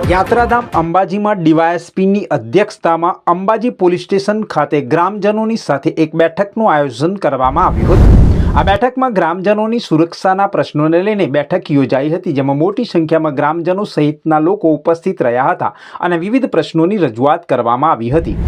યાત્રાધામ અંબાજીમાં ડીવાયએસપીની અધ્યક્ષતામાં અંબાજી પોલીસ સ્ટેશન ખાતે ગ્રામજનોની સાથે એક બેઠકનું આયોજન કરવામાં આવ્યું હતું। આ બેઠકમાં ગ્રામજનોની સુરક્ષાના પ્રશ્નોને લઈને બેઠક યોજાઈ હતી, જેમાં મોટી સંખ્યામાં ગ્રામજનો સહિતના લોકો ઉપસ્થિત રહ્યા હતા અને વિવિધ પ્રશ્નોની રજૂઆત કરવામાં આવી હતી।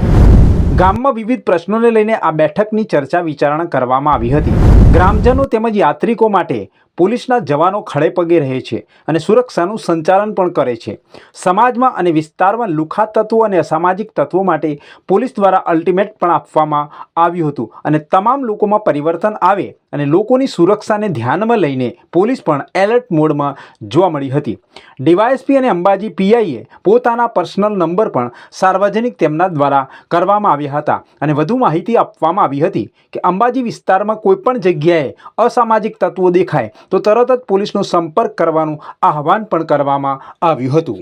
ગામમાં વિવિધ પ્રશ્નોને લઈને આ બેઠકની ચર્ચા વિચારણા કરવામાં આવી હતી। ગ્રામજનો તેમજ યાત્રિકો માટે પોલીસના જવાનો ખડે પગે રહે છે અને સુરક્ષાનું સંચાલન પણ કરે છે। સમાજમાં અને વિસ્તારમાં લુખ્ખા તત્વો અને અસામાજિક તત્વો માટે પોલીસ દ્વારા અલ્ટિમેટ પણ આપવામાં આવ્યું હતું અને તમામ લોકોમાં પરિવર્તન આવે અને લોકોની સુરક્ષાને ધ્યાનમાં લઈને પોલીસ પણ એલર્ટ મોડમાં જોવા મળી હતી। ડીવાયએસપી અને અંબાજી પીઆઈએ પોતાના પર્સનલ નંબર પણ સાર્વજનિક તેમના દ્વારા કરવામાં આવ્યા હતા અને વધુ માહિતી આપવામાં આવી હતી કે અંબાજી વિસ્તારમાં કોઈપણ જગ્યાએ અસામાજિક તત્વો દેખાય તો તરત જ પોલીસનો સંપર્ક કરવાનું આહવાન પણ કરવામાં આવ્યું હતું।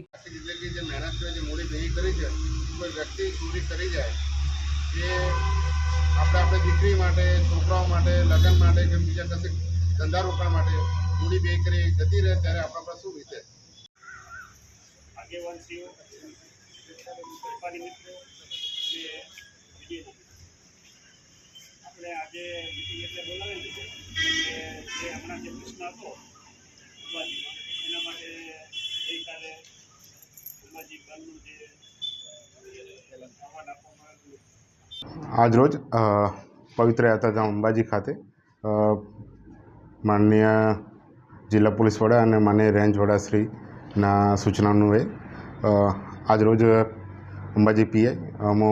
આપણે દીકરી માટે, છોકરાઓ માટે, લગ્ન માટે કે બીજા કશે ધંધા રોકાણ માટે મૂડી બે કરી જતી રહે ત્યારે આપણા પર શું વીતે? આગેવાનશ્રીઓ, વેપારી મિત્રો અને આપણે આજે મિટિંગ એટલે બોલાવેલી છે કે જે હમણાં જે પ્રશ્ન હતો અંબાજીમાં એના માટે ગઈકાલે અંબાજી ગામનું જે આહવાન આપવામાં આવ્યું। આજરોજ પવિત્ર યાત્રાધામ અંબાજી ખાતે માનનીય જિલ્લા પોલીસ વડા અને માનનીય રેન્જ વડાશ્રીના સૂચનાનું આજરોજ અંબાજી પીઆઈ અમો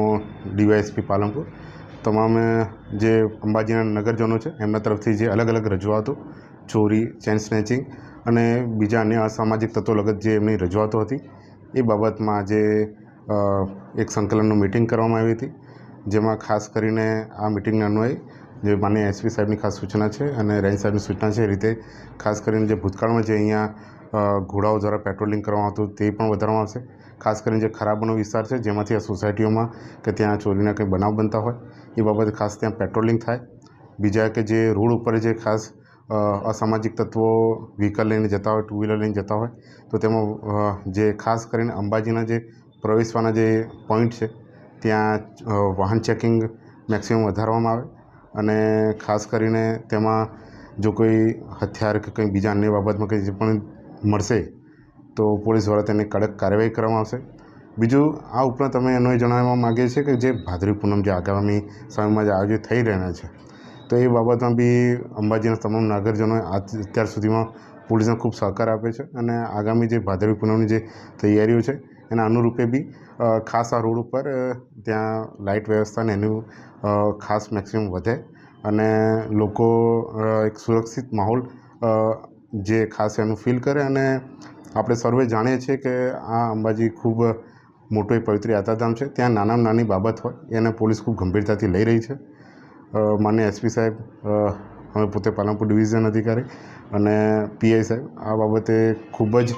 ડીવાયએસપી પાલનપુર તમામ જે અંબાજીના નગરજનો છે એમના તરફથી જે અલગ અલગ રજૂઆતો, ચોરી, ચેન સ્નેચિંગ અને બીજા અન્ય અસામાજિક તત્વો લગત જે એમની રજૂઆતો હતી એ બાબતમાં આજે એક સંકલનનું મિટિંગ કરવામાં આવી હતી, જેમાં ખાસ કરીને આ મિટિંગના અન્વયે જે માનનીય એસપી સાહેબની ખાસ સૂચના છે અને રેન્જ સાહેબની સૂચના છે એ રીતે ખાસ કરીને જે ભૂતકાળમાં જે અહીંયા ઘોડાઓ દ્વારા પેટ્રોલિંગ કરવામાં આવતું તે પણ વધારવામાં આવશે। ખાસ કરીને જે ખરાબનો વિસ્તાર છે જેમાંથી આ સોસાયટીઓમાં કે ત્યાં ચોરીના કંઈ બનાવ બનતા હોય એ બાબતે ખાસ ત્યાં પેટ્રોલિંગ થાય। બીજા કે જે રોડ ઉપર જે ખાસ અસામાજિક તત્વો વ્હીકલ લઈને જતા હોય, ટુ વ્હીલર લઈને જતા હોય તો તેમાં જે ખાસ કરીને અંબાજીના જે પ્રવેશવાના જે પોઈન્ટ છે ત્યાં વાહન ચેકિંગ મેક્સિમમ વધારવામાં આવે અને ખાસ કરીને તેમાં જો કોઈ હથિયાર કે કંઈ બીજા અન્ય બાબતમાં કંઈ જે પણ મળશે તો પોલીસ દ્વારા તેની કડક કાર્યવાહી કરવામાં આવશે। બીજું આ ઉપરાંત અમે એનો એ જણાવવા માગીએ છીએ કે જે ભાદરવી પૂનમ જે આગામી સમયમાં જે આયોજિત થઈ રહેલા છે તો એ બાબતમાં બી અંબાજીના તમામ નાગરિકોએ અત્યાર સુધીમાં પોલીસને ખૂબ સહકાર આપે છે અને આગામી જે ભાદરવી પૂનમની જે તૈયારીઓ છે એના અનુરૂપે બી ખાસ આ રોડ ઉપર ત્યાં લાઇટ વ્યવસ્થાને એનું ખાસ મેક્સિમમ વધે અને લોકો એક સુરક્ષિત માહોલ જે ખાસ એનું ફીલ કરે। અને આપણે સર્વે જાણીએ છીએ કે આ અંબાજી ખૂબ મોટો એક પવિત્ર યાત્રાધામ છે, ત્યાં નાનામાં નાની બાબત હોય એને પોલીસ ખૂબ ગંભીરતાથી લઈ રહી છે। માનનીય એસપી સાહેબ, અમે પોતે પાલનપુર ડિવિઝન અધિકારી અને પીઆઈ સાહેબ આ બાબતે ખૂબ જ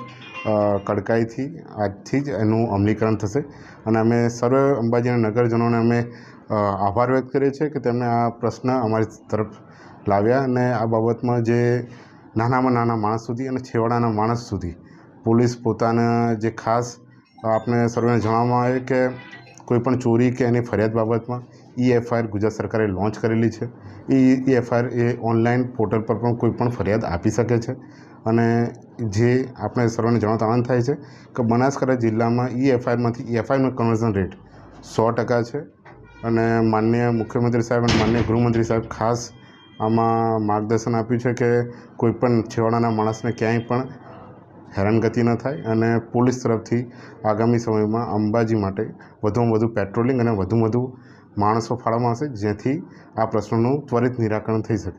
કડકાઈથી આજથી જ એનું અમલીકરણ થશે અને અમે સર્વ અંબાજીના નગરજનોને અમે આભાર વ્યક્ત કરીએ છીએ કે તેમણે આ પ્રશ્ન અમારી તરફ લાવ્યા અને આ બાબતમાં જે નાનામાં નાના માણસ સુધી અને છેવાડાના માણસ સુધી પોલીસ પોતાના જે ખાસ આપણે સર્વેને જણાવવામાં આવે કે કોઈપણ ચોરી કે એની ફરિયાદ બાબતમાં EFIR ગુજરાત સરકારે લોન્ચ કરેલી છે। એ EFIR એ ઓનલાઈન પોર્ટલ પર પણ કોઈપણ ફરિયાદ આપી શકે છે અને જે આપણે સર્વેને જણાવતા આનંદ થાય છે કે બનાસકાંઠા જિલ્લામાં EFIRમાંથી EFIRનો કન્વર્ઝન રેટ 100% છે અને માનનીય મુખ્યમંત્રી સાહેબ અને માનનીય ગૃહમંત્રી સાહેબ ખાસ આમાં માર્ગદર્શન આપ્યું છે કે કોઈપણ છેવાડાના માણસને ક્યાંય પણ હેરાનગતિ ન થાય અને પોલીસ તરફથી આગામી સમયમાં અંબાજી માટે વધુમાં વધુ પેટ્રોલિંગ અને વધુમાં વધુ માણસો ફાળવવામાં આવશે જેથી આ પ્રશ્નોનું ત્વરિત નિરાકરણ થઈ શકે।